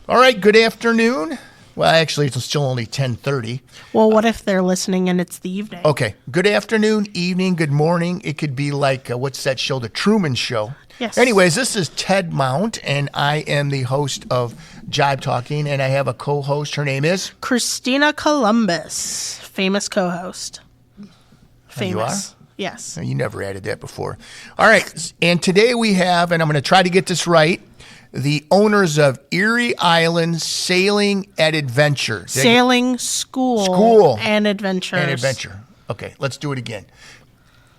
All right, good afternoon. Well, actually, it's still only 10:30. Well, what if they're listening and it's the evening? Okay, good afternoon, evening, good morning. It could be like, what's that show, The Truman Show? Yes. Anyways, this is Ted Mount, and I am the host of Jibe Talking, and I have a co-host. Her name is? Christina Columbus, famous co-host. Famous. You are? Yes. You never added that before. All right, and today we have, and I'm going to try to get this right, the owners of Erie Island Sailing and Adventure. Sailing School and Adventures. And Adventure. Okay, let's do it again.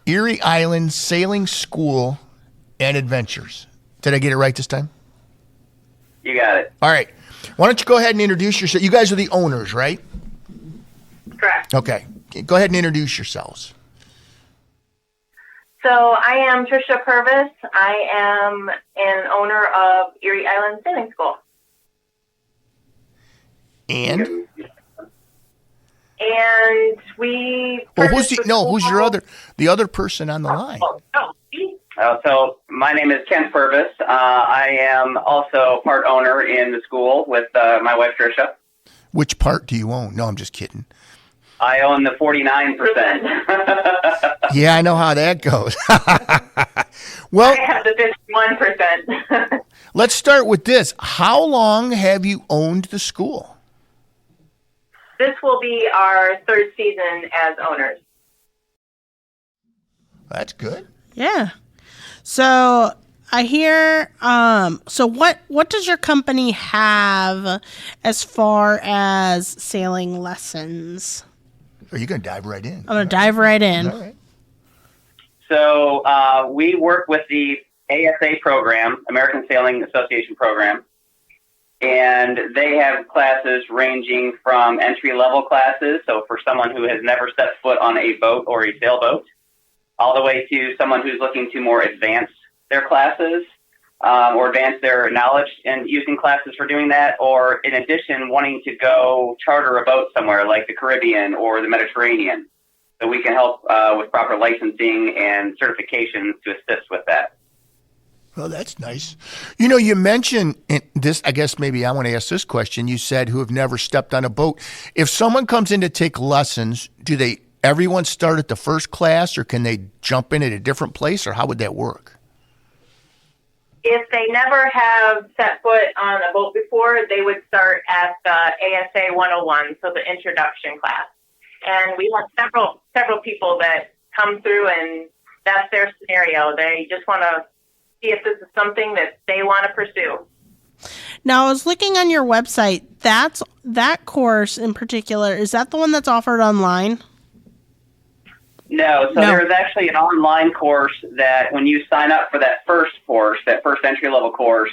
Erie Island Sailing School and Adventures. Did I get it right this time? You got it. All right. Why don't you go ahead and introduce yourself? You guys are the owners, right? Correct. Okay. Go ahead and introduce yourselves. So I am Tricia Purvis. I am an owner of Erie Island Sailing School. And? And we... Well, who's the other person on the line? So my name is Ken Purvis. I am also part owner in the school with my wife, Tricia. Which part do you own? No, I'm just kidding. I own the 49%. Yeah, I know how that goes. Well, I have the 51%. Let's start with this. How long have you owned the school? This will be our third season as owners. That's good. Yeah. So I hear, so what does your company have as far as sailing lessons? Are you going to dive right in? I'm going to dive right in. All right. So we work with the ASA program, American Sailing Association program, and they have classes ranging from entry-level classes, so for someone who has never set foot on a boat or a sailboat, all the way to someone who's looking to more advance their classes or advance their knowledge and using classes for doing that, or in addition, wanting to go charter a boat somewhere like the Caribbean or the Mediterranean. So we can help with proper licensing and certifications to assist with that. Well, that's nice. You know, you mentioned this, I guess maybe I want to ask this question. You said who have never stepped on a boat. If someone comes in to take lessons, everyone start at the first class, or can they jump in at a different place, or how would that work? If they never have set foot on a boat before, they would start at the ASA 101, so the introduction class. And we have several people that come through, and that's their scenario. They just want to see if this is something that they want to pursue. Now, I was looking on your website. That course in particular, is that the one that's offered online? No, there's actually an online course that when you sign up for that first course, that first entry-level course,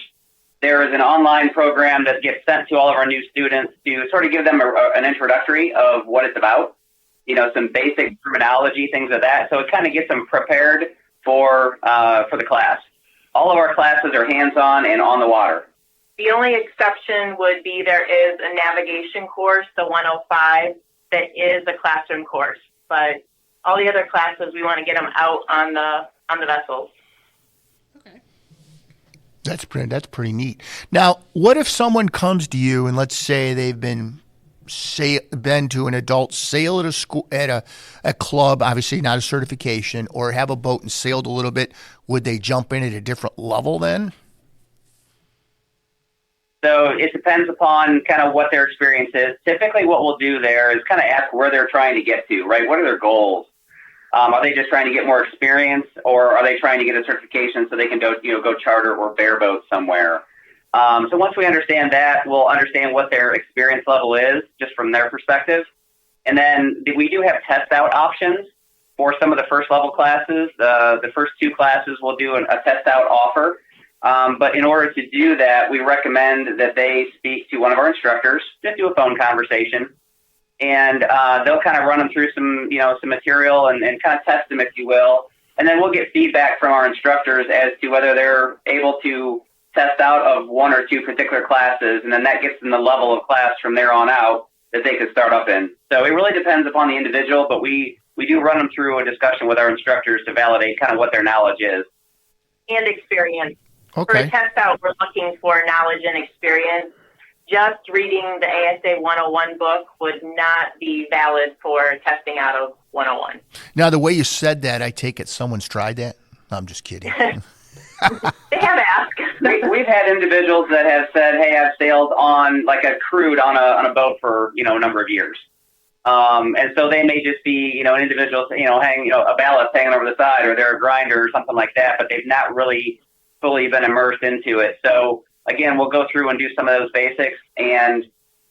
there is an online program that gets sent to all of our new students to sort of give them an introductory of what it's about, some basic terminology, things like that. So it kind of gets them prepared for the class. All of our classes are hands-on and on the water. The only exception would be there is a navigation course, the 105, that is a classroom course, but all the other classes, we want to get them out on the vessels. Okay. That's pretty neat. Now, what if someone comes to you and let's say they've been to an adult sail at a school at a club, obviously not a certification, or have a boat and sailed a little bit? Would they jump in at a different level then? So it depends upon kind of what their experience is. Typically, what we'll do there is kind of ask where they're trying to get to, right? What are their goals? Are they just trying to get more experience, or are they trying to get a certification so they can go charter or bareboat somewhere? So once we understand that, we'll understand what their experience level is just from their perspective. And then we do have test out options for some of the first level classes. The first two classes we'll do a test out offer. But in order to do that, we recommend that they speak to one of our instructors, just do a phone conversation, and they'll kind of run them through some material and kind of test them, if you will. And then we'll get feedback from our instructors as to whether they're able to test out of one or two particular classes, and then that gets them the level of class from there on out that they could start up in. So it really depends upon the individual, but we do run them through a discussion with our instructors to validate kind of what their knowledge is. And experience. Okay. For a test out, we're looking for knowledge and experience. just reading the ASA 101 book would not be valid for testing out of 101. Now, the way you said that, I take it someone's tried that? No, I'm just kidding. They have asked. We've had individuals that have said, "Hey, I've sailed on like a crude on a boat for a number of years," and so they may just be an individual hanging a ballast hanging over the side, or they're a grinder or something like that, but they've not really fully been immersed into it. So again, we'll go through and do some of those basics, and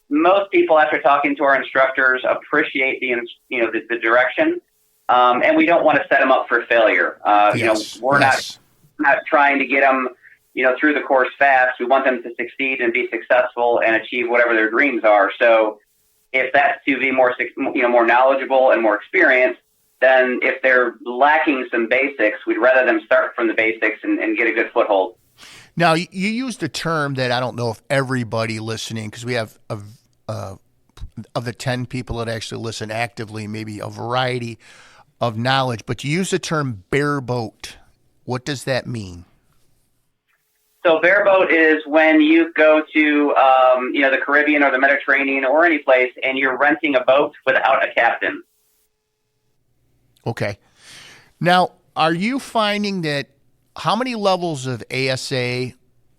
most people, after talking to our instructors, appreciate the direction, and we don't want to set them up for failure. We're not trying to get them through the course fast. We want them to succeed and be successful and achieve whatever their dreams are. So if that's to be more knowledgeable and more experienced, then if they're lacking some basics, we'd rather them start from the basics and get a good foothold. Now, you used a term that I don't know if everybody listening, because we have of the 10 people that actually listen actively, maybe a variety of knowledge, but you use the term bareboat. What does that mean? So bareboat is when you go to the Caribbean or the Mediterranean or any place, and you're renting a boat without a captain. Okay. Now, are you finding that how many levels of ASA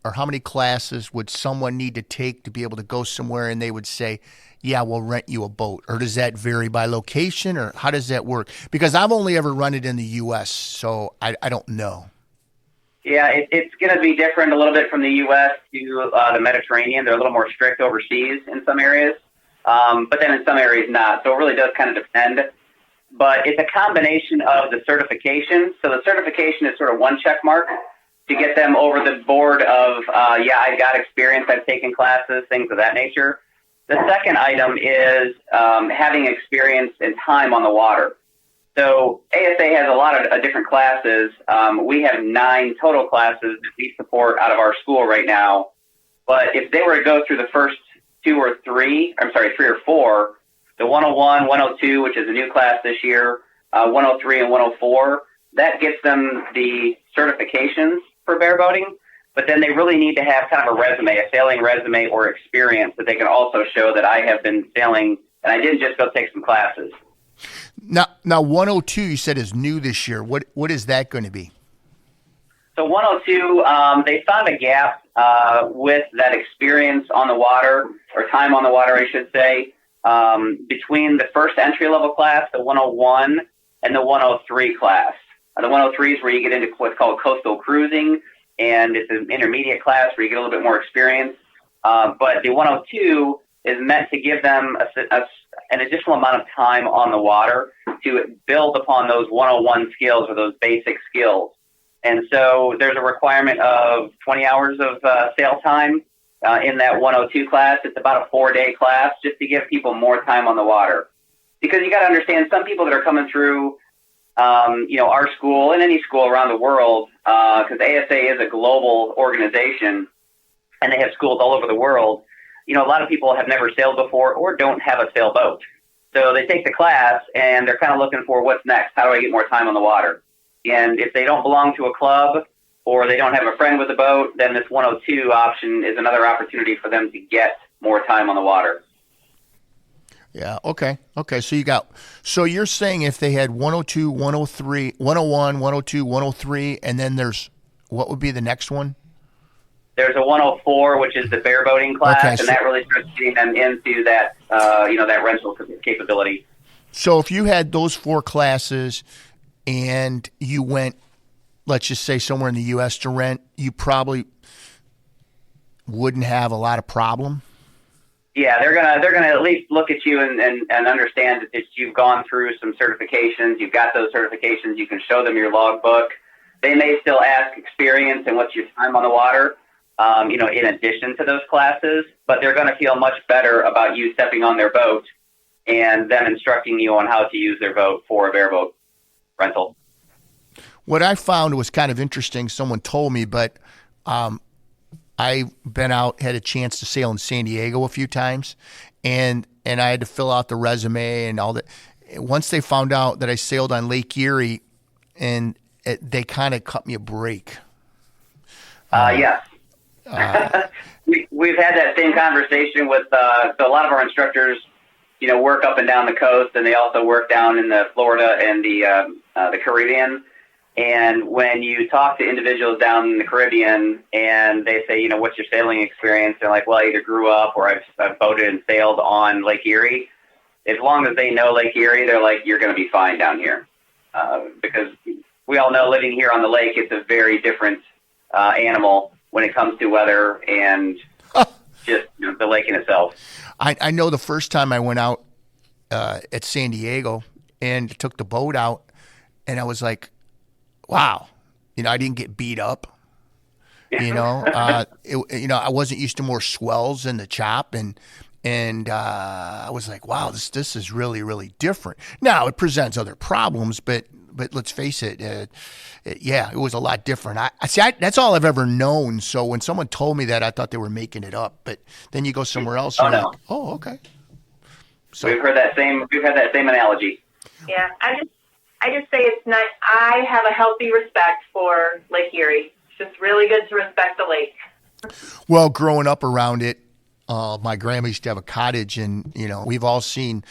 or how many classes would someone need to take to be able to go somewhere and they would say, yeah, we'll rent you a boat? Or does that vary by location, or how does that work? Because I've only ever run it in the U.S., so I don't know. Yeah, it's going to be different a little bit from the U.S. to the Mediterranean. They're a little more strict overseas in some areas, but then in some areas not. So it really does kind of depend. But it's a combination of the certification. So the certification is sort of one check mark to get them over the board of, I've got experience, I've taken classes, things of that nature. The second item is having experience and time on the water. So ASA has a lot of different classes. We have 9 total classes that we support out of our school right now. But if they were to go through the first 3 or 4, the 101, 102, which is a new class this year, 103 and 104, that gets them the certifications for bareboating. But then they really need to have kind of a resume, a sailing resume or experience that they can also show that I have been sailing and I didn't just go take some classes. Now 102 you said is new this year. What is that going to be? So 102, they found a gap with that experience on the water, or time on the water, I should say, between the first entry-level class, the 101, and the 103 class. The 103 is where you get into what's called coastal cruising, and it's an intermediate class where you get a little bit more experience. But the 102 is meant to give them an additional amount of time on the water to build upon those 101 skills or those basic skills. And so there's a requirement of 20 hours of sail time in that 102 class. It's about a 4-day class just to give people more time on the water. Because you got to understand, some people that are coming through our school and any school around the world, because ASA is a global organization and they have schools all over the world, a lot of people have never sailed before or don't have a sailboat. So they take the class and they're kind of looking for what's next. How do I get more time on the water? And if they don't belong to a club or they don't have a friend with a boat, then this 102 option is another opportunity for them to get more time on the water. Yeah, okay. So you're saying if they had 102, 103, 101, 102, 103, and then what would be the next one? There's a 104, which is the bareboating class, and that really starts getting them into that, that rental capability. So if you had those 4 classes and you went, let's just say somewhere in the U.S. to rent, you probably wouldn't have a lot of problem. Yeah, they're gonna at least look at you and understand that you've gone through some certifications. You've got those certifications. You can show them your logbook. They may still ask experience and what's your time on the water, in addition to those classes. But they're going to feel much better about you stepping on their boat and them instructing you on how to use their boat for a bareboat rental. What I found was kind of interesting. Someone told me, but I've been out, had a chance to sail in San Diego a few times, and I had to fill out the resume and all that. Once they found out that I sailed on Lake Erie, and they kind of cut me a break. Yes. we've had that same conversation with so a lot of our instructors, work up and down the coast, and they also work down in the Florida and the Caribbean. And when you talk to individuals down in the Caribbean and they say, what's your sailing experience? They're like, well, I either grew up or I've boated and sailed on Lake Erie. As long as they know Lake Erie, they're like, you're going to be fine down here. Because we all know living here on the lake, it's a very different animal when it comes to weather and just the lake in itself. I know the first time I went out at San Diego and took the boat out, and I was like, wow, I didn't get beat up. I wasn't used to more swells in the chop, and I was like, wow, this is really, really different. Now it presents other problems, but let's face it, it was a lot different. That's all I've ever known. So when someone told me that, I thought they were making it up. But then you go somewhere else, and you're like, oh, okay. So we've had that same analogy. Yeah, I just say it's not. I have a healthy respect for Lake Erie. It's just really good to respect the lake. Well, growing up around it, my grandma used to have a cottage, and we've all seen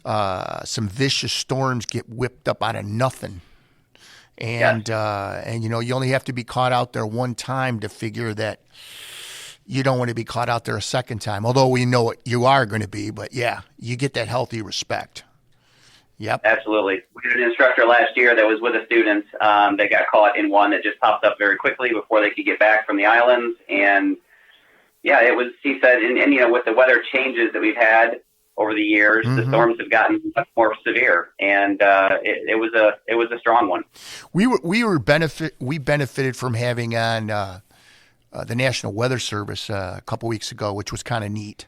some vicious storms get whipped up out of nothing. And you only have to be caught out there one time to figure that you don't want to be caught out there a second time. Although we know what you are going to be, but yeah, you get that healthy respect. Yep. Absolutely. We had an instructor last year that was with a student. They got caught in one that just popped up very quickly before they could get back from the islands. And yeah, it was, he said, and with the weather changes that we've had over the years, the storms have gotten much more severe, and it was a strong one. We benefited from having on the National Weather Service a couple weeks ago, which was kind of neat.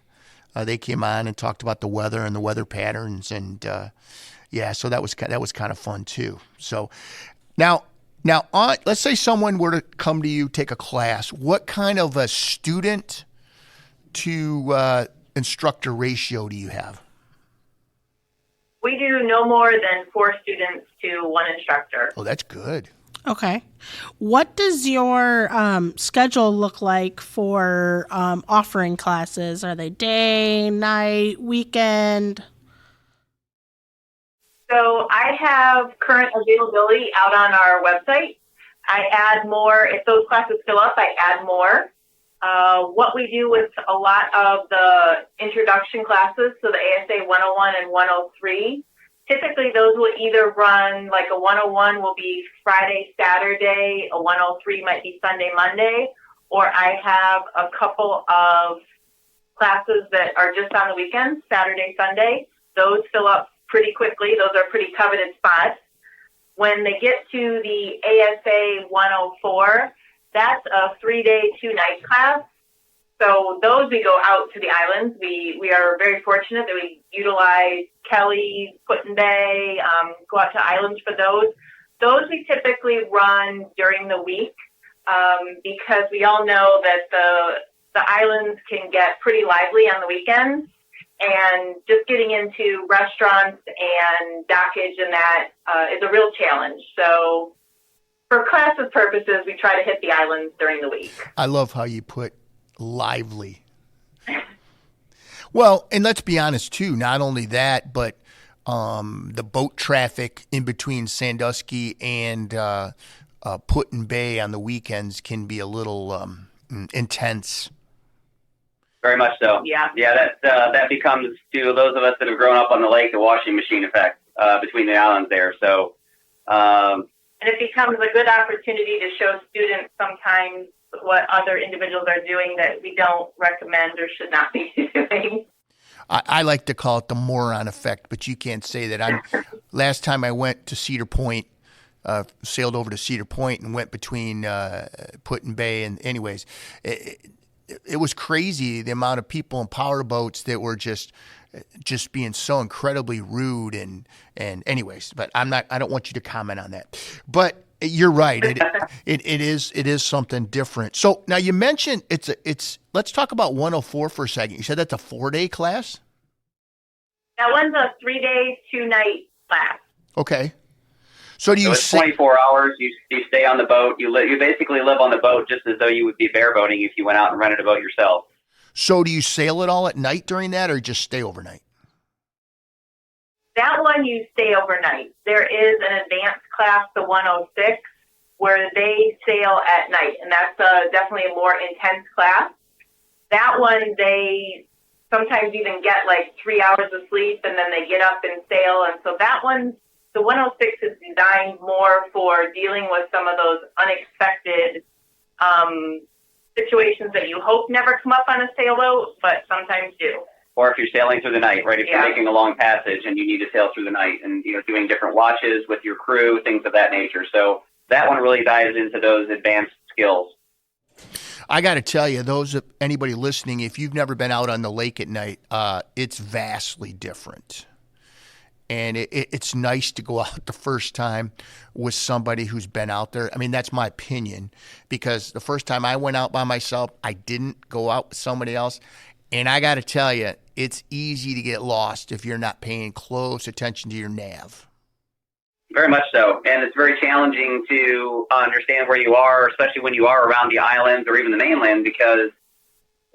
They came on and talked about the weather and the weather patterns, and so that was kind of fun too. So now, let's say someone were to come to you, take a class. What kind of a student to instructor ratio do you have? We do no more than 4 students to 1 instructor. Oh, that's good. Okay. What does your schedule look like for offering classes? Are they day, night, weekend? So I have current availability out on our website. I add more. If those classes fill up, I add more. What we do with a lot of the introduction classes, so the ASA 101 and 103, typically those will either run, like a 101 will be Friday, Saturday, a 103 might be Sunday, Monday, or I have a couple of classes that are just on the weekends, Saturday, Sunday. Those fill up pretty quickly. Those are pretty coveted spots. When they get to the ASA 104, that's a 3-day, 2-night class. So those we go out to the islands. We are very fortunate that we utilize Kelly, Put-in-Bay, go out to islands for those. Those we typically run during the week because we all know that the islands can get pretty lively on the weekends. And just getting into restaurants and dockage and that is a real challenge. So for classes purposes, we try to hit the islands during the week. I love how you put lively. Well, and let's be honest too, not only that, but the boat traffic in between Sandusky and Put-in-Bay on the weekends can be a little intense. Very much so. Yeah. Yeah, that becomes, to those of us that have grown up on the lake, the washing machine effect between the islands there. So, and it becomes a good opportunity to show students sometimes what other individuals are doing that we don't recommend or should not be doing. I like to call it the moron effect, but you can't say that. Last time I went to Cedar Point, sailed over to Cedar Point and went between Put-in-Bay and anyways, it was crazy the amount of people in power boats that were just being so incredibly rude and anyways, but I don't want you to comment on that. But you're right. It is something different. So now you mentioned let's talk about 104 for a second. You said that's a 4-day class? That one's a 3-day, 2-night class. Okay. So do you it's 24 hours. You stay on the boat. You basically live on the boat just as though you would be bareboating if you went out and rented a boat yourself. So do you sail it all at night during that, or just stay overnight? That one you stay overnight. There is an advanced class, the 106, where they sail at night, and that's definitely a more intense class. That one, they sometimes even get like 3 hours of sleep, and then they get up and sail. And so that one, the 106 is designed more for dealing with some of those unexpected situations that you hope never come up on a sailboat, but sometimes do. Or if you're sailing through the night, right? If you're making a long passage and you need to sail through the night, and doing different watches with your crew, things of that nature. So that one really dives into those advanced skills. I got to tell you, anybody listening, if you've never been out on the lake at night, it's vastly different. And it's nice to go out the first time with somebody who's been out there. I mean, that's my opinion, because the first time I went out by myself, I didn't go out with somebody else. And I got to tell you, it's easy to get lost if you're not paying close attention to your nav. Very much so. And it's very challenging to understand where you are, especially when you are around the islands or even the mainland, because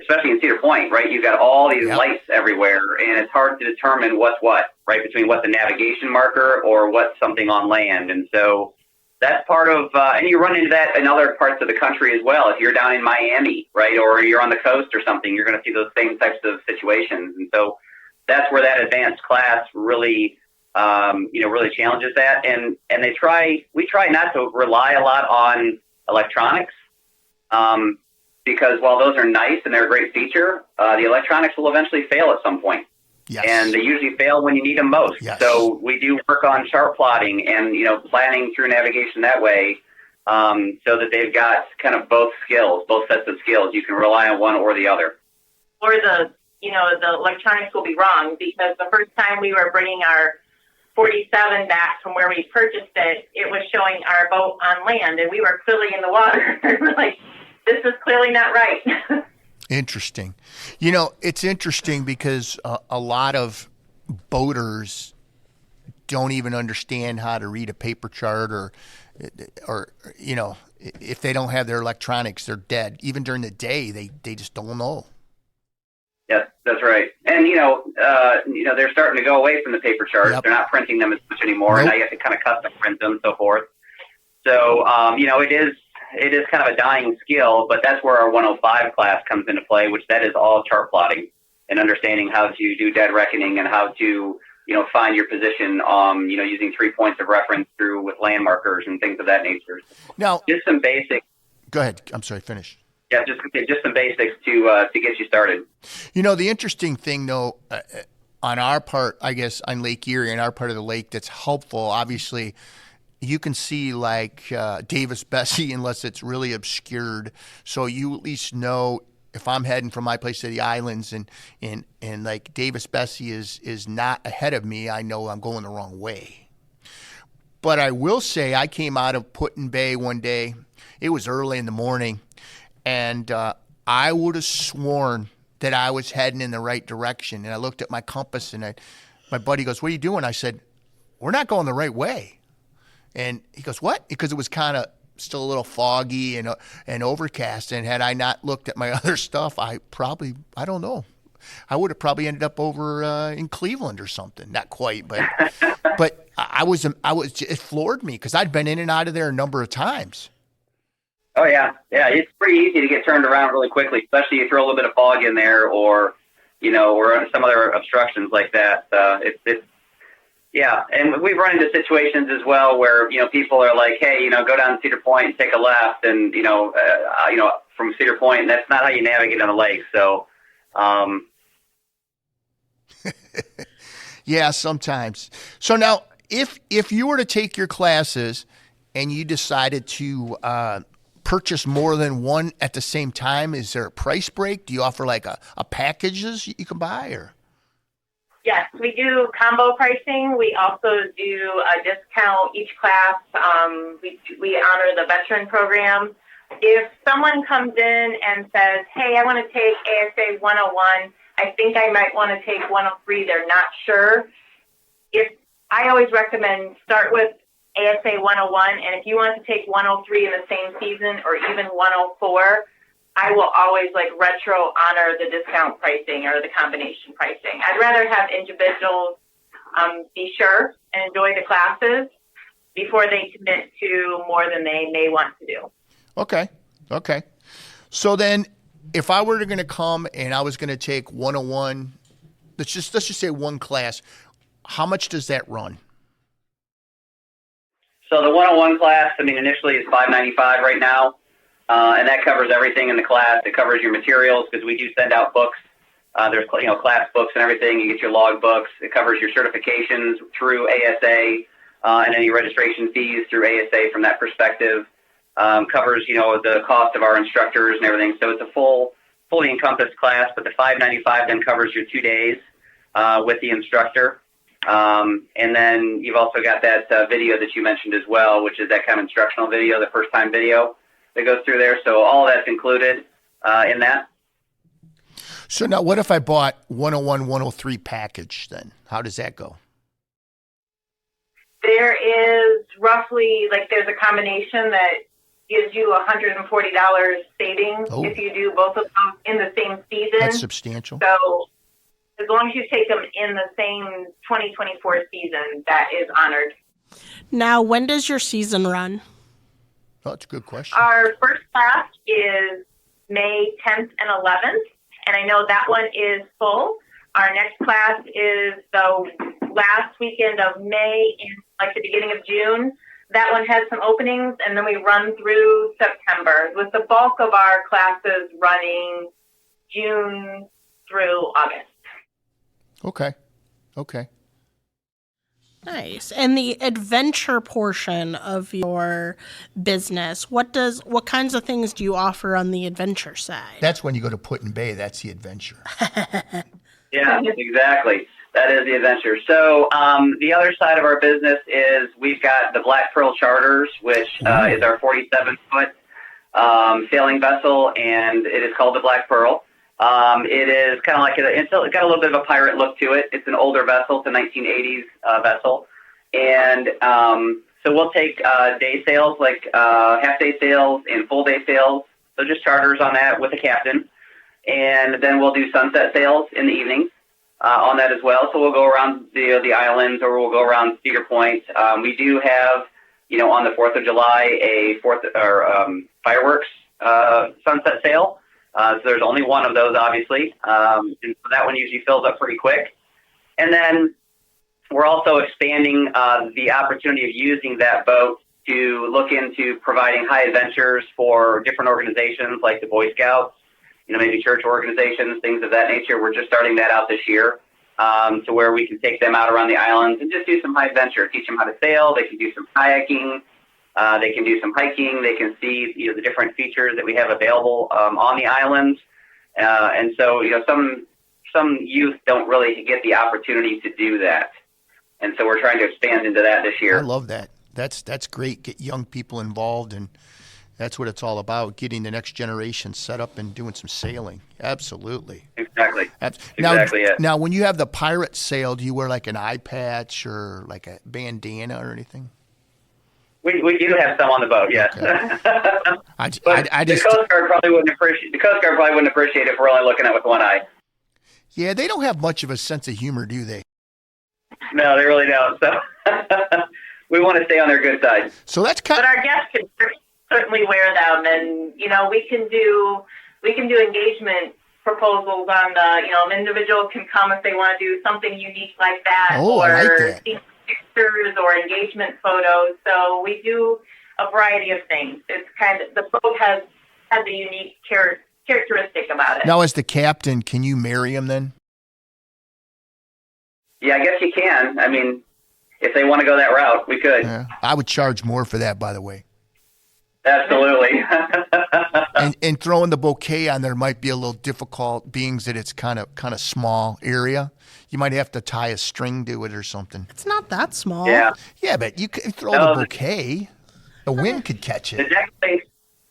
especially in Cedar Point, right, you've got all these lights everywhere, and it's hard to determine what's what, right, between what's a navigation marker or what's something on land. And so that's part of, and you run into that in other parts of the country as well. If you're down in Miami, right, or you're on the coast or something, you're going to see those same types of situations. And so that's where that advanced class really, really challenges that. And we try not to rely a lot on electronics, because while those are nice and they're a great feature, the electronics will eventually fail at some point. Yes. And they usually fail when you need them most. Yes. So we do work on chart plotting and, planning through navigation that way, so that they've got kind of both sets of skills. You can rely on one or the other. Or the electronics will be wrong, because the first time we were bringing our 47 back from where we purchased it, it was showing our boat on land, and we were clearly in the water. We're like, this is clearly not right. Interesting. It's interesting because a lot of boaters don't even understand how to read a paper chart, or if they don't have their electronics, they're dead. Even during the day, they just don't know. Yes, that's right. And, they're starting to go away from the paper charts. Yep. They're not printing them as much anymore. Nope. Now you have to kind of custom print them and so forth. So, it is kind of a dying skill, but that's where our 105 class comes into play, which that is all chart plotting and understanding how to do dead reckoning and how to, find your position, using 3 points of reference through with land markers and things of that nature. Now, just some basics. Go ahead. I'm sorry, finish. Yeah, just some basics to get you started. The interesting thing, though, on our part, I guess, on Lake Erie, in our part of the lake, that's helpful, obviously, you can see like Davis Bessie unless it's really obscured. So you at least know if I'm heading from my place to the islands and like Davis Bessie is not ahead of me, I know I'm going the wrong way. But I will say I came out of Put-in Bay one day. It was early in the morning, and I would have sworn that I was heading in the right direction. And I looked at my compass, and my buddy goes, "What are you doing?" I said, "We're not going the right way." And he goes, "What?" Because it was kind of still a little foggy and overcast. And had I not looked at my other stuff, I don't know. I would have probably ended up over in Cleveland or something. Not quite, but it floored me because I'd been in and out of there a number of times. Oh yeah. It's pretty easy to get turned around really quickly, especially if you throw a little bit of fog in there, or some other obstructions like that. Yeah, and we've run into situations as well where, people are like, hey, go down to Cedar Point and take a left, and, from Cedar Point, and that's not how you navigate on the lake. So, yeah, sometimes. So now, if you were to take your classes and you decided to purchase more than one at the same time, is there a price break? Do you offer like a packages you can buy, or? Yes, we do combo pricing. We also do a discount each class. We honor the veteran program. If someone comes in and says, hey, I want to take ASA 101, I think I might want to take 103, they're not sure. I always recommend start with ASA 101, and if you want to take 103 in the same season or even 104, I will always like retro honor the discount pricing or the combination pricing. I'd rather have individuals be sure and enjoy the classes before they commit to more than they may want to do. Okay. So then, if I were going to come and I was going to take 101, let's just say one class, how much does that run? So the 101 class, I mean, initially is $595 right now, and that covers everything in the class. It covers your materials because we do send out books. There's class books and everything. You get your log books. It covers your certifications through ASA and any registration fees through ASA from that perspective. Covers the cost of our instructors and everything. So it's a fully encompassed class. But the $595 then covers your 2 days with the instructor. And then you've also got that video that you mentioned as well, which is that kind of instructional video, the first time video that goes through there. So all that's included in that. So now what if I bought 101, 103 package then? How does that go? There is roughly, there's a combination that gives you $140 savings if you do both of them in the same season. That's substantial. So as long as you take them in the same 2024 season, that is honored. Now, when does your season run? Oh, that's a good question. Our first class is May 10th and 11th, and I know that one is full. Our next class is the last weekend of May and the beginning of June. That one has some openings, and then we run through September, with the bulk of our classes running June through August. Okay. Nice. And the adventure portion of your business, what kinds of things do you offer on the adventure side? That's when you go to Put-in-Bay. That's the adventure. Yeah, exactly. That is the adventure. So the other side of our business is we've got the Black Pearl Charters, which is our 47-foot sailing vessel, and it is called the Black Pearl. It is kind of like it's got a little bit of a pirate look to it. It's an older vessel. It's a 1980s vessel. And so we'll take day sails, half-day sails and full-day sails. So just charters on that with a captain. And then we'll do sunset sails in the evenings on that as well. So we'll go around the islands, or we'll go around Cedar Point. We do have, on the 4th of July, a fireworks sunset sail. So there's only one of those, obviously. And so that one usually fills up pretty quick. And then we're also expanding the opportunity of using that boat to look into providing high adventures for different organizations like the Boy Scouts, maybe church organizations, things of that nature. We're just starting that out this year to where we can take them out around the islands and just do some high adventure, teach them how to sail. They can do some kayaking. They can do some hiking. They can see the different features that we have available on the islands. And so some youth don't really get the opportunity to do that. And so we're trying to expand into that this year. I love that. That's great. Get young people involved, and that's what it's all about, getting the next generation set up and doing some sailing. Absolutely. Exactly. Exactly it. Now, when you have the pirate sail, do you wear like an eye patch or like a bandana or anything? We do have some on the boat, yes. Okay. The Coast Guard probably wouldn't appreciate. The Coast Guard probably wouldn't appreciate it if we're only looking at it with one eye. Yeah, they don't have much of a sense of humor, do they? No, they really don't. So we want to stay on their good side. So that's But our guests can certainly wear them, and we can do engagement proposals on an individual can come if they want to do something unique like that, Oh, or I like that. pictures or engagement photos. So we do a variety of things. It's the boat has a unique characteristic about it. Now, as the captain, can you marry him then? Yeah, I guess you can. I mean, if they want to go that route, we could. Yeah. I would charge more for that, by the way. Absolutely. And throwing the bouquet on there might be a little difficult, being that it's kind of small area. You might have to tie a string to it or something. It's not that small. Yeah. Yeah, but you could throw the bouquet. The wind could catch The it. deck space.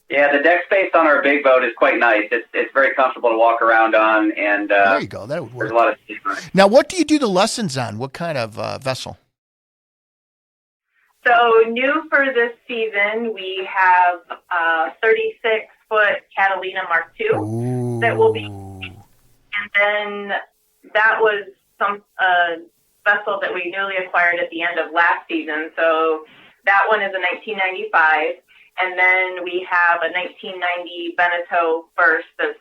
Yeah, the deck space on our big boat is quite nice. It's very comfortable to walk around on, and There you go. That would work. there's a lot of space on it. Now, what do you do the lessons on? What kind of vessel? So new for this season, we have 36 6-foot Catalina Mark II Ooh. that will be, and then that was some vessel that we newly acquired at the end of last season. So that one is a 1995, and then we have a 1990 Veneto First. That's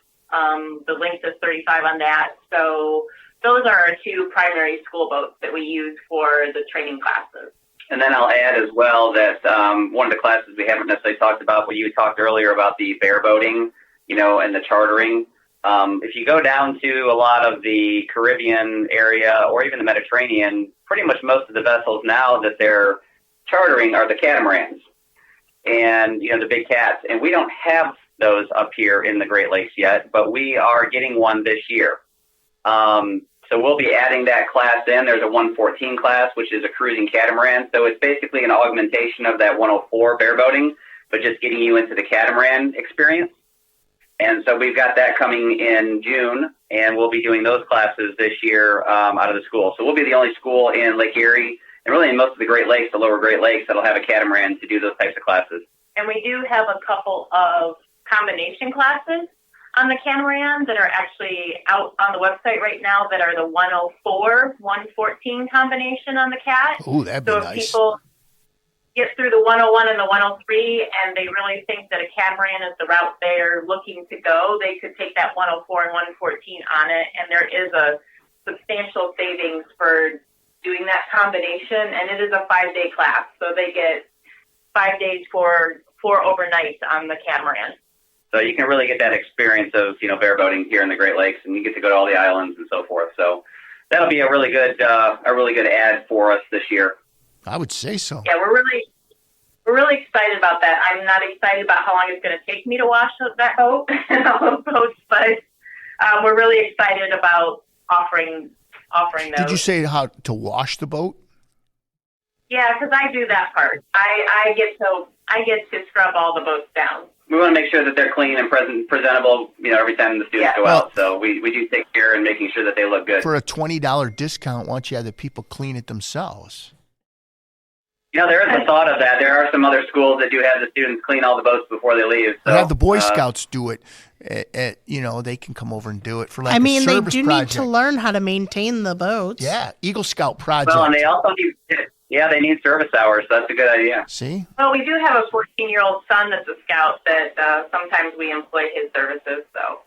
the length is 35 on that. So those are our two primary school boats that we use for the training classes. And then I'll add as well that one of the classes we haven't necessarily talked about, but you talked earlier about the bear boating, and the chartering. If you go down to a lot of the Caribbean area or even the Mediterranean, pretty much most of the vessels now that they're chartering are the catamarans and, the big cats. And we don't have those up here in the Great Lakes yet, but we are getting one this year. So we'll be adding that class in. There's a 114 class, which is a cruising catamaran. So it's basically an augmentation of that 104 bear boating, but just getting you into the catamaran experience. And so we've got that coming in June, and we'll be doing those classes this year out of the school. So we'll be the only school in Lake Erie, and really in most of the Great Lakes, the lower Great Lakes, that'll have a catamaran to do those types of classes. And we do have a couple of combination classes on the catamaran that are actually out on the website right now that are the 104, 114 combination on the cat. Ooh, that'd be so nice. If people get through the 101 and the 103 and they really think that a catamaran is the route they're looking to go, they could take that 104 and 114 on it, and there is a substantial savings for doing that combination, and it is a 5-day class, so they get 5 days for 4 overnights on the catamaran. So you can really get that experience of, bear boating here in the Great Lakes, and you get to go to all the islands and so forth. So that'll be a really good ad for us this year. I would say so. Yeah, we're really excited about that. I'm not excited about how long it's going to take me to wash that boat and all those boats, but we're really excited about offering those. Did you say how to wash the boat? Yeah, because I do that part. I get to scrub all the boats down. We want to make sure that they're clean and presentable, every time the students go out. So we do take care in making sure that they look good. For a $20 discount, why don't you have the people clean it themselves? There is a thought of that. There are some other schools that do have the students clean all the boats before they leave. So, have the Boy Scouts do it. They can come over and do it for a service they do project. need to learn how to maintain the boats. Yeah, Eagle Scout project. Well, and they also they need service hours. So that's a good idea. See? Well, we do have a 14-year-old son that's a scout that sometimes we employ his services. So.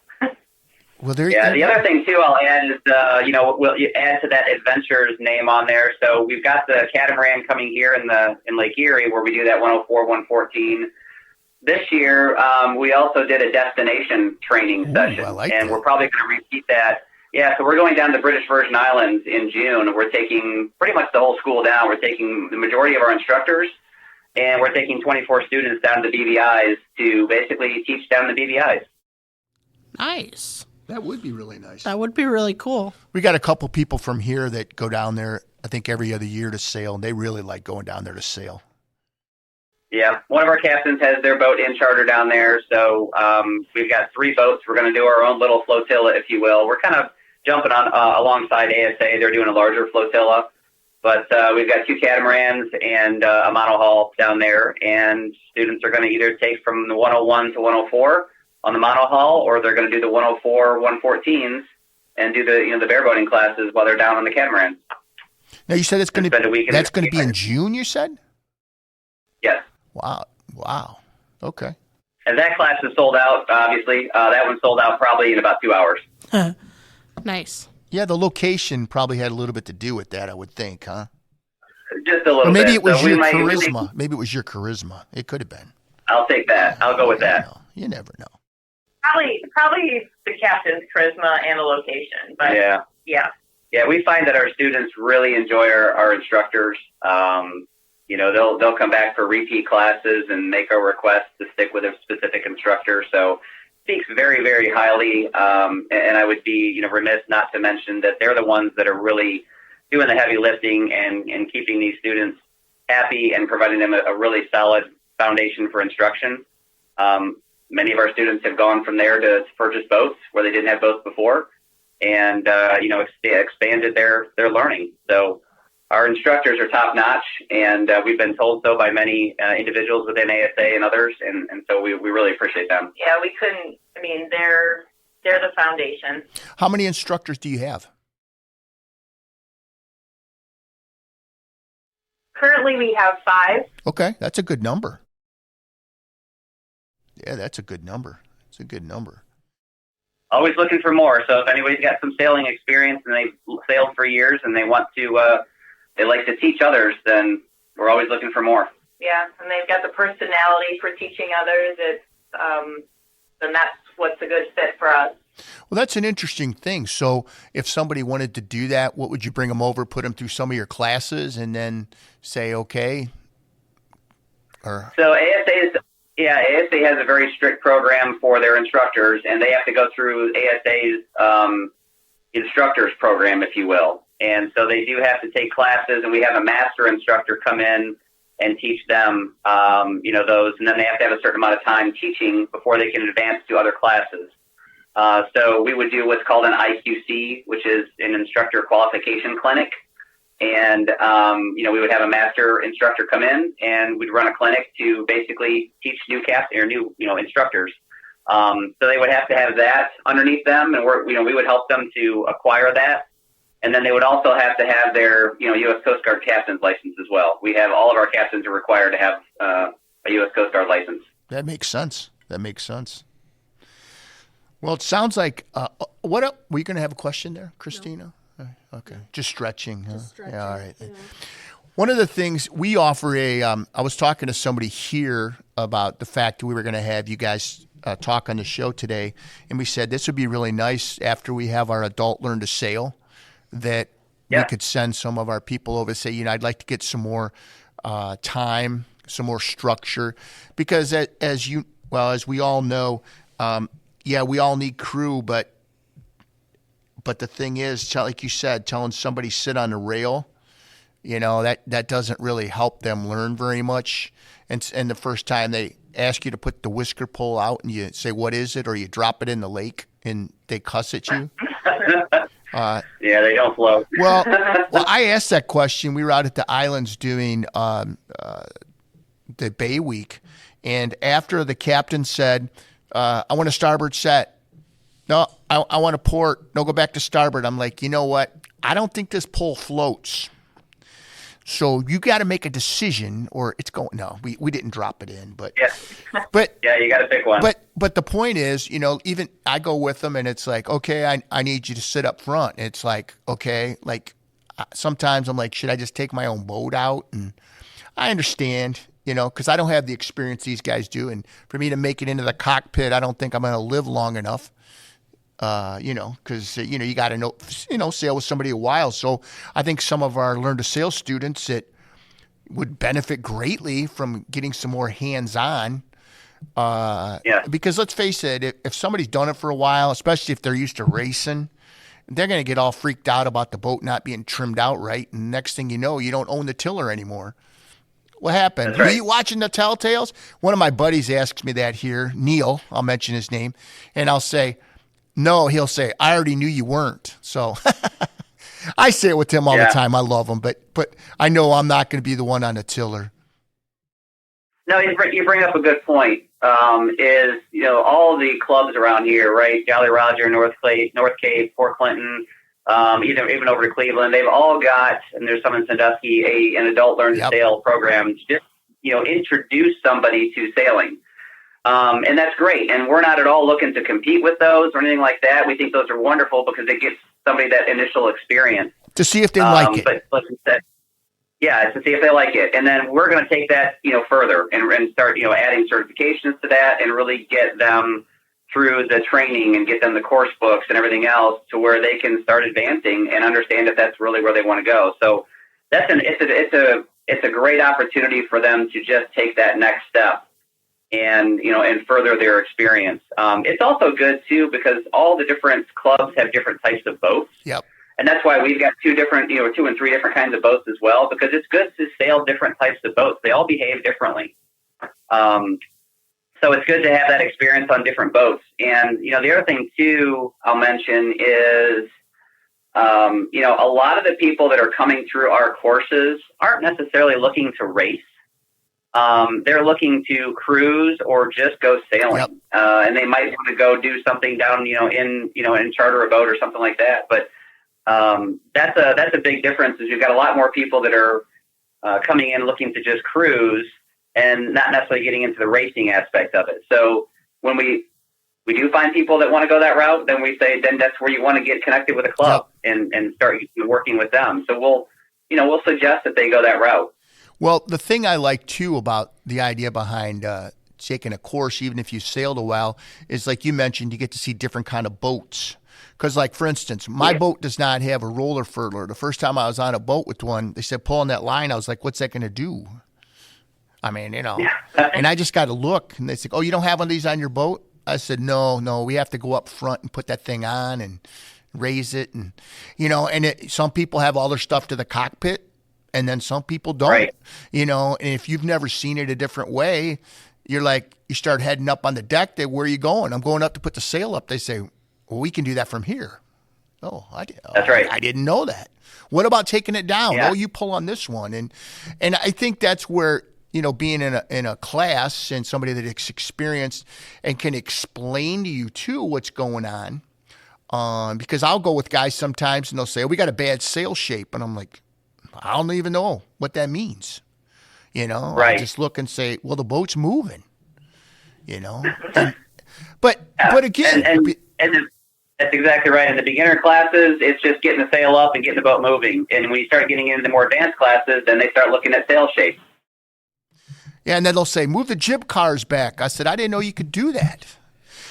Well, the other thing too I'll add is we'll add to that adventures name on there. So we've got the catamaran coming here in Lake Erie where we do that 104, 114. This year we also did a destination training session, and we're probably going to repeat that. Yeah, so we're going down to the British Virgin Islands in June. We're taking pretty much the whole school down. We're taking the majority of our instructors, and we're taking 24 students down to BVIs to basically teach down the BVIs. Nice. That would be really nice. That would be really cool. We got a couple people from here that go down there, I think, every other year to sail, and they really like going down there to sail. Yeah, one of our captains has their boat in charter down there, so we've got 3 boats. We're going to do our own little flotilla, if you will. We're kind of jumping on alongside ASA. They're doing a larger flotilla, but we've got 2 catamarans and a monohull down there, and students are going to either take from the 101 to 104 on the monohull, or they're going to do the 104, 114s and do the bear boating classes while they're down on the catamaran. Now you said that's going to be in June. You said? Yes. Wow. Okay. And that class is sold out. Obviously, that one sold out probably in about 2 hours. Nice. Yeah, the location probably had a little bit to do with that, I would think, huh? Just a little bit. Or maybe it was so your charisma. Maybe it was your charisma. It could have been. I'll take that. I'll go with that. You never know. Probably the captain's charisma and the location. But yeah. We find that our students really enjoy our instructors. They'll come back for repeat classes and make a request to stick with a specific instructor. So speaks very, very highly. And I would be remiss not to mention that they're the ones that are really doing the heavy lifting and keeping these students happy and providing them a really solid foundation for instruction. Many of our students have gone from there to purchase boats where they didn't have boats before, and expanded their learning. So our instructors are top notch, and we've been told so by many individuals within ASA and others, and so we really appreciate them. Yeah, we couldn't. I mean, they're the foundation. How many instructors do you have? Currently, we have 5. Okay, that's a good number. Yeah, that's a good number. It's a good number. Always looking for more. So if anybody's got some sailing experience and they've sailed for years and they want to, they like to teach others, then we're always looking for more. Yeah, and they've got the personality for teaching others. It's then that's what's a good fit for us. Well, that's an interesting thing. So if somebody wanted to do that, what would you bring them over, put them through some of your classes, and then say, okay? Or So ASA has a very strict program for their instructors, and they have to go through ASA's instructors program, if you will. And so they do have to take classes, and we have a master instructor come in and teach them, those, and then they have to have a certain amount of time teaching before they can advance to other classes. So we would do what's called an IQC, which is an instructor qualification clinic. And, we would have a master instructor come in, and we'd run a clinic to basically teach new instructors. So they would have to have that underneath them, and we would help them to acquire that. And then they would also have to have their, U.S. Coast Guard captain's license as well. We have all of our captains are required to have a U.S. Coast Guard license. That makes sense. Well, it sounds like, were you going to have a question there, Christina? No. Okay. Just stretching. Huh? Just stretching. Yeah, all right. Yeah. One of the things we offer I was talking to somebody here about the fact that we were going to have you guys talk on the show today, and we said this would be really nice after we have our adult learn to sail, that we could send some of our people over to say, I'd like to get some more time, some more structure, because as we all know, we all need crew, but the thing is, like you said, telling somebody sit on the rail, that doesn't really help them learn very much. And the first time they ask you to put the whisker pole out and you say, what is it? Or you drop it in the lake and they cuss at you. Yeah, they don't float. Well, I asked that question. We were out at the islands doing the Bay Week. And after the captain said, I want a starboard set. No, I want a port. No, go back to starboard. I'm like, you know what? I don't think this pole floats. So you got to make a decision, or it's going. No, we didn't drop it in, but yeah, you got to pick one. But the point is, even I go with them, and it's like, okay, I need you to sit up front. It's like, okay, like sometimes I'm like, should I just take my own boat out? And I understand, because I don't have the experience these guys do, and for me to make it into the cockpit, I don't think I'm going to live long enough. Because you got to know, sail with somebody a while. So I think some of our learn to sail students that would benefit greatly from getting some more hands-on. Because let's face it, if somebody's done it for a while, especially if they're used to racing, they're going to get all freaked out about the boat not being trimmed out right. And next thing you know, you don't own the tiller anymore. What happened? That's right. Were you watching the Telltales? One of my buddies asks me that here, Neil, I'll mention his name, and I'll say, no, he'll say, I already knew you weren't. So I say it with him all the time. I love him, but I know I'm not going to be the one on the tiller. No, you bring up a good point. All the clubs around here, right? Jolly Roger, North Cape, Port Clinton, even over to Cleveland, they've all got, and there's some in Sandusky, an adult learn to sail program to just, introduce somebody to sailing. And that's great. And we're not at all looking to compete with those or anything like that. We think those are wonderful because it gives somebody that initial experience. To see if they like it. But like you said, to see if they like it. And then we're going to take that, further and start, adding certifications to that and really get them through the training and get them the course books and everything else to where they can start advancing and understand if that's really where they want to go. So it's a great opportunity for them to just take that next step and further their experience. It's also good too, because all the different clubs have different types of boats. Yep. And that's why we've got two and three different kinds of boats as well, because it's good to sail different types of boats. They all behave differently. So it's good to have that experience on different boats. And, the other thing too, I'll mention is, A lot of the people that are coming through our courses aren't necessarily looking to race. They're looking to cruise or just go sailing. Yep. And they might want to go do something down, in charter a boat or something like that. But that's a big difference. Is you've got a lot more people that are coming in looking to just cruise and not necessarily getting into the racing aspect of it. So when we do find people that want to go that route, then we say, then that's where you want to get connected with a club and start working with them. So we'll suggest that they go that route. Well, the thing I like too about the idea behind taking a course, even if you sailed a while, is like you mentioned, you get to see different kind of boats. Because, like, for instance, my boat does not have a roller furler. The first time I was on a boat with one, they said, pull on that line. I was like, what's that going to do? I mean, and I just got to look. And they said, oh, you don't have one of these on your boat? I said, no, we have to go up front and put that thing on and raise it. And, some people have all their stuff to the cockpit, and then some people don't. Right. And if you've never seen it a different way, you're like, you start heading up on the deck. Where are you going? I'm going up to put the sail up. They say, well, we can do that from here. That's right. I didn't know that. What about taking it down? Yeah. Oh, you pull on this one. And I think that's where, being in a class and somebody that's experienced and can explain to you too what's going on. Because I'll go with guys sometimes and they'll say, oh, we got a bad sail shape. And I'm like, I don't even know what that means. Right. I just look and say, well, the boat's moving, but again, and that's exactly right. In the beginner classes, it's just getting the sail up and getting the boat moving. And when you start getting into the more advanced classes, then they start looking at sail shape. Yeah, and then they'll say, move the jib cars back. I said, I didn't know you could do that.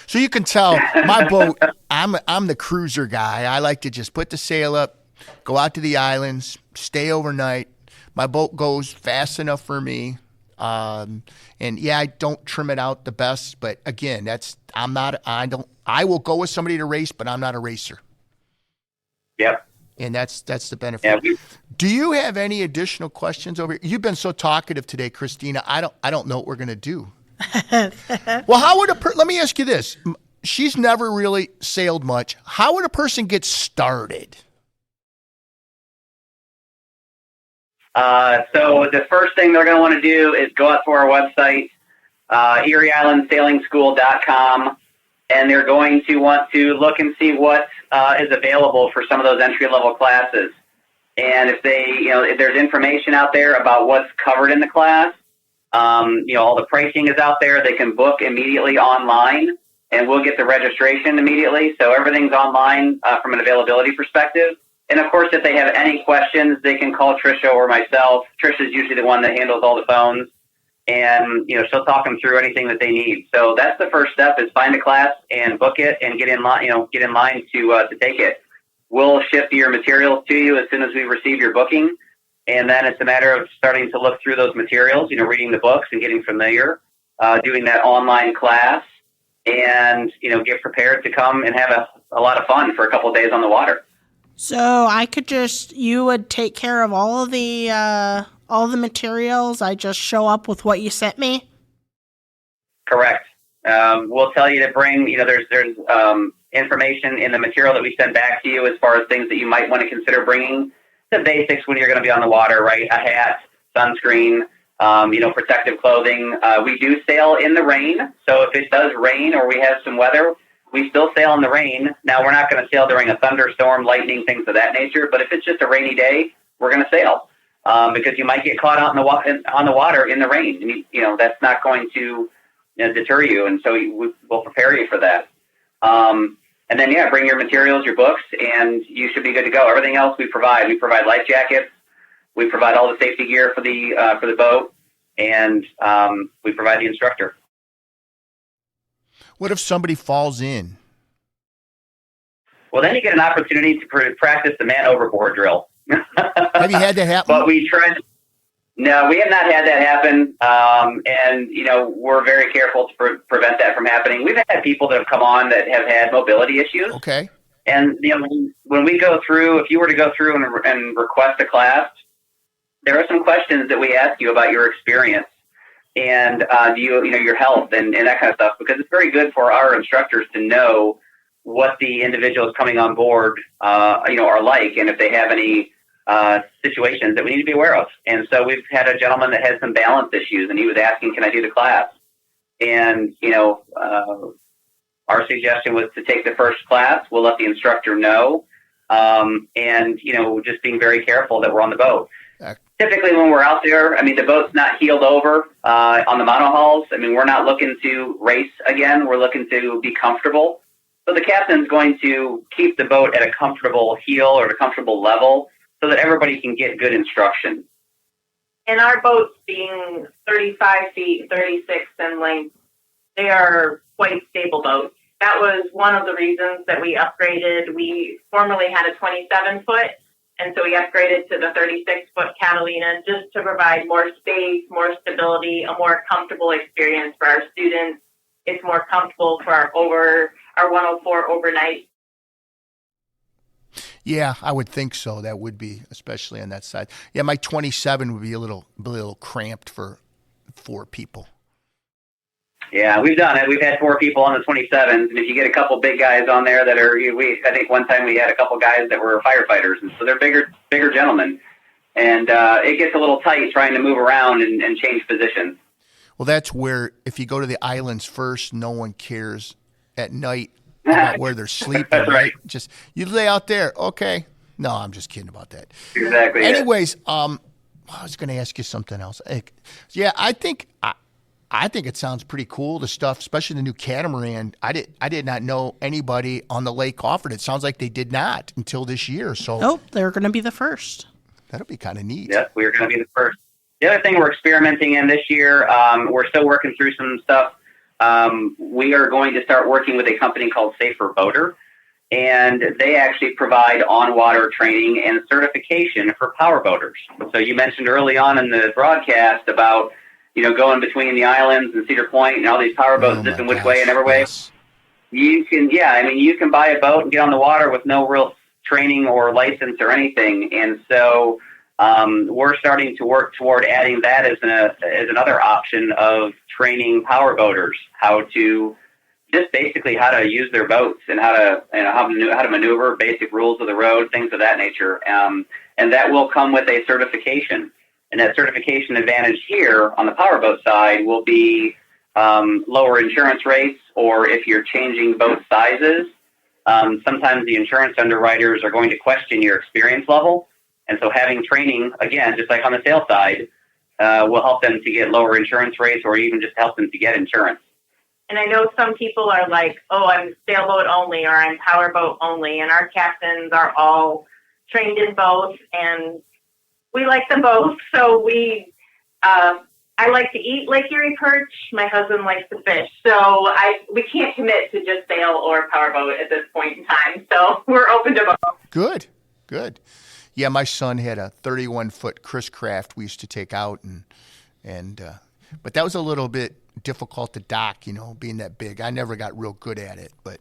So you can tell my boat, I'm the cruiser guy. I like to just put the sail up, go out to the islands, stay overnight. My boat goes fast enough for me. And yeah, I don't trim it out the best, but again, I will go with somebody to race, but I'm not a racer. Yep. And that's the benefit. Yeah, Do you have any additional questions over here? You've been so talkative today, Christina. I don't know what we're going to do. Well, how would let me ask you this. She's never really sailed much. How would a person get started? So the first thing they're going to want to do is go out to our website, erieislandsailingschool.com, and they're going to want to look and see what is available for some of those entry-level classes. And if if there's information out there about what's covered in the class, all the pricing is out there. They can book immediately online, and we'll get the registration immediately. So everything's online from an availability perspective. And of course, if they have any questions, they can call Trisha or myself. Trisha's usually the one that handles all the phones, and she'll talk them through anything that they need. So that's the first step: is find a class and book it, and get in line. Get in line to take it. We'll ship your materials to you as soon as we receive your booking, and then it's a matter of starting to look through those materials. Reading the books and getting familiar, doing that online class, and get prepared to come and have a lot of fun for a couple of days on the water. So you would take care of all the materials. I just show up with what you sent me. Correct. We'll tell you to bring, there's information in the material that we send back to you as far as things that you might want to consider bringing. The basics when you're going to be on the water, right? A hat, sunscreen, protective clothing. We do sail in the rain. So if it does rain or we have some weather, we still sail in the rain. Now, we're not going to sail during a thunderstorm, lightning, things of that nature. But if it's just a rainy day, we're going to sail because you might get caught out on the water in the rain. And, that's not going to deter you. And so we'll prepare you for that. And then, bring your materials, your books, and you should be good to go. Everything else we provide. We provide life jackets. We provide all the safety gear for the boat, and we provide the instructor. What if somebody falls in? Well, then you get an opportunity to practice the man overboard drill. Have you had that happen? But no, we have not had that happen. And we're very careful to prevent that from happening. We've had people that have come on that have had mobility issues. Okay. And, when we go through, if you were to go through and request a class, there are some questions that we ask you about your experience and your health and that kind of stuff, because it's very good for our instructors to know what the individuals coming on board, are like, and if they have any situations that we need to be aware of. And so we've had a gentleman that had some balance issues, and he was asking, "Can I do the class?" And our suggestion was to take the first class. We'll let the instructor know, and just being very careful that we're on the boat. Typically, when we're out there, I mean, the boat's not heeled over on the monohulls. I mean, we're not looking to race again. We're looking to be comfortable. So the captain's going to keep the boat at a comfortable heel or a comfortable level so that everybody can get good instruction. And our boats being 35 feet, 36 in length, they are quite stable boats. That was one of the reasons that we upgraded. We formerly had a 27-foot, and so we upgraded to the 36-foot Catalina just to provide more space, more stability, a more comfortable experience for our students. It's more comfortable for our 104 overnight. Yeah, I would think so. That would be, especially on that side. Yeah, my 27 would be a little cramped for 4 people. Yeah, we've done it. We've had 4 people on the 27s, and if you get a couple big guys on there that are, I think one time we had a couple guys that were firefighters, and so they're bigger gentlemen, and it gets a little tight trying to move around and change positions. Well, that's where if you go to the islands first, no one cares at night about where they're sleeping. That's right. Just you lay out there, okay? No, I'm just kidding about that. Exactly. Anyways, I was going to ask you something else. Yeah, I think it sounds pretty cool, the stuff, especially the new catamaran. I did not know anybody on the lake offered it. Sounds like they did not until this year. So Nope, they're going to be the first. That'll be kind of neat. Yes, we're going to be the first. The other thing we're experimenting in this year, we're still working through some stuff. We are going to start working with a company called Safer Boater, and they actually provide on-water training and certification for power boaters. So you mentioned early on in the broadcast about going between the islands and Cedar Point and all these power boats zipping which way and every way. Yes. You can buy a boat and get on the water with no real training or license or anything. And so we're starting to work toward adding that as another option of training power boaters how to use their boats and how to maneuver, basic rules of the road, things of that nature. And that will come with a certification. And that certification advantage here on the powerboat side will be lower insurance rates, or if you're changing boat sizes, sometimes the insurance underwriters are going to question your experience level. And so having training, again, just like on the sales side, will help them to get lower insurance rates or even just help them to get insurance. And I know some people are like, oh, I'm sailboat only or I'm powerboat only. And our captains are all trained in both, and we like them both. So I like to eat Lake Erie perch. My husband likes to fish. So we can't commit to just sail or powerboat at this point in time. So we're open to both. Good. Yeah, my son had a 31-foot Chris Craft we used to take out, but that was a little bit difficult to dock, being that big. I never got real good at it, but.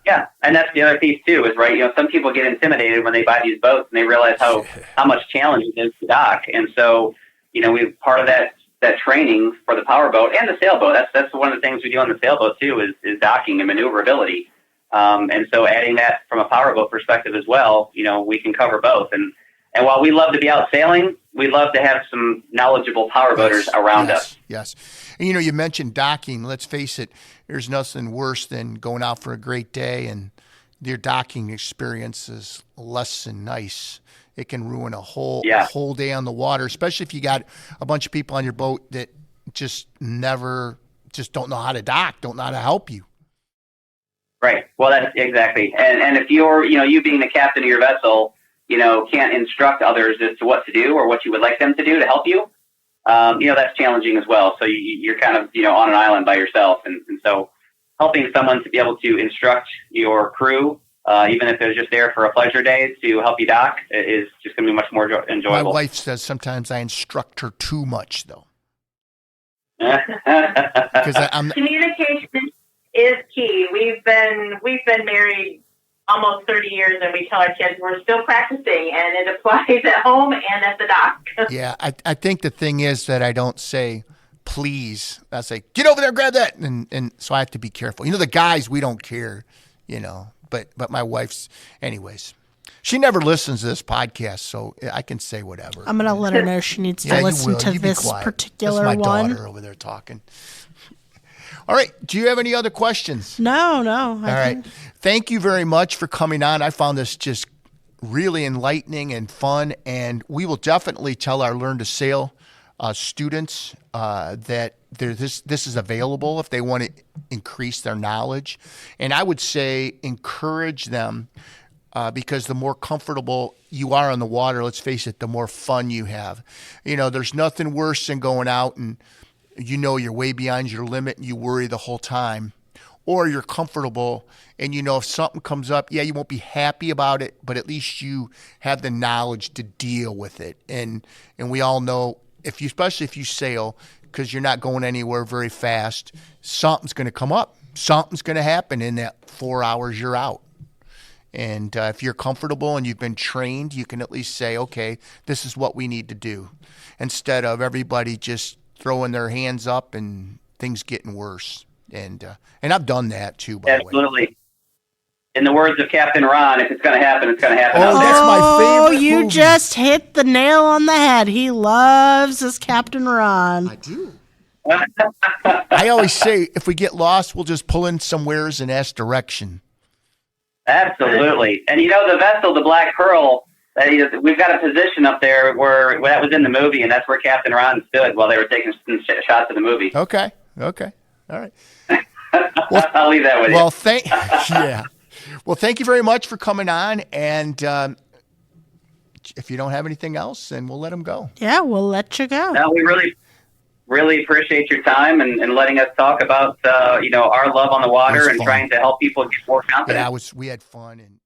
Yeah, and that's the other piece too, is right. Some people get intimidated when they buy these boats and they realize how much challenge it is to dock. And so, we part of that training for the powerboat and the sailboat. That's one of the things we do on the sailboat too, is docking and maneuverability. And so adding that from a powerboat perspective as well, we can cover both. And while we love to be out sailing, we love to have some knowledgeable powerboaters around us. Yes. And, you mentioned docking. Let's face it, there's nothing worse than going out for a great day and your docking experience is less than nice. It can ruin a whole day on the water, especially if you got a bunch of people on your boat that just don't know how to dock, don't know how to help you. Right. Well, that's exactly. And if you're, you being the captain of your vessel, can't instruct others as to what to do or what you would like them to do to help you, that's challenging as well. So you're kind of, on an island by yourself. And so helping someone to be able to instruct your crew, even if they're just there for a pleasure day to help you dock, is just going to be much more enjoyable. My wife says sometimes I instruct her too much, though. Because communication is key. We've been married almost 30 years, and we tell our kids we're still practicing, and it applies at home and at the dock. Yeah, I think the thing is that I don't say please. I say get over there, grab that, and so I have to be careful. The guys, we don't care But my wife's, anyways. She never listens to this podcast, so I can say whatever. I'm gonna let her know she needs to listen to this particular one. one. That's my daughter over there talking. All right. Do you have any other questions? No. All right. Thank you very much for coming on. I found this just really enlightening and fun, and we will definitely tell our Learn to Sail students that this is available if they want to increase their knowledge. And I would say encourage them because the more comfortable you are on the water, let's face it, the more fun you have. There's nothing worse than going out and you're way beyond your limit and you worry the whole time. Or you're comfortable and if something comes up, you won't be happy about it, but at least you have the knowledge to deal with it. And we all know, especially if you sail, because you're not going anywhere very fast, something's going to come up. Something's going to happen in that 4 hours you're out. And if you're comfortable and you've been trained, you can at least say, okay, this is what we need to do, instead of everybody just throwing their hands up and things getting worse. And I've done that too, by the way. Absolutely. In the words of Captain Ron, if it's going to happen, it's going to happen out there. That's my favorite you movie. just hit the nail on the head. He loves his Captain Ron. I do. I always say, if we get lost, we'll just pull in somewheres and ask direction. Absolutely. And the vessel, the Black Pearl, we've got a position up there where that was in the movie, and that's where Captain Ron stood while they were taking shots of the movie. Okay. All right. Well, I'll leave that with you. Well, thank you very much for coming on. And if you don't have anything else, then we'll let them go. Yeah, we'll let you go. No, we really appreciate your time and letting us talk about our love on the water and trying to help people get more confident. We had fun. And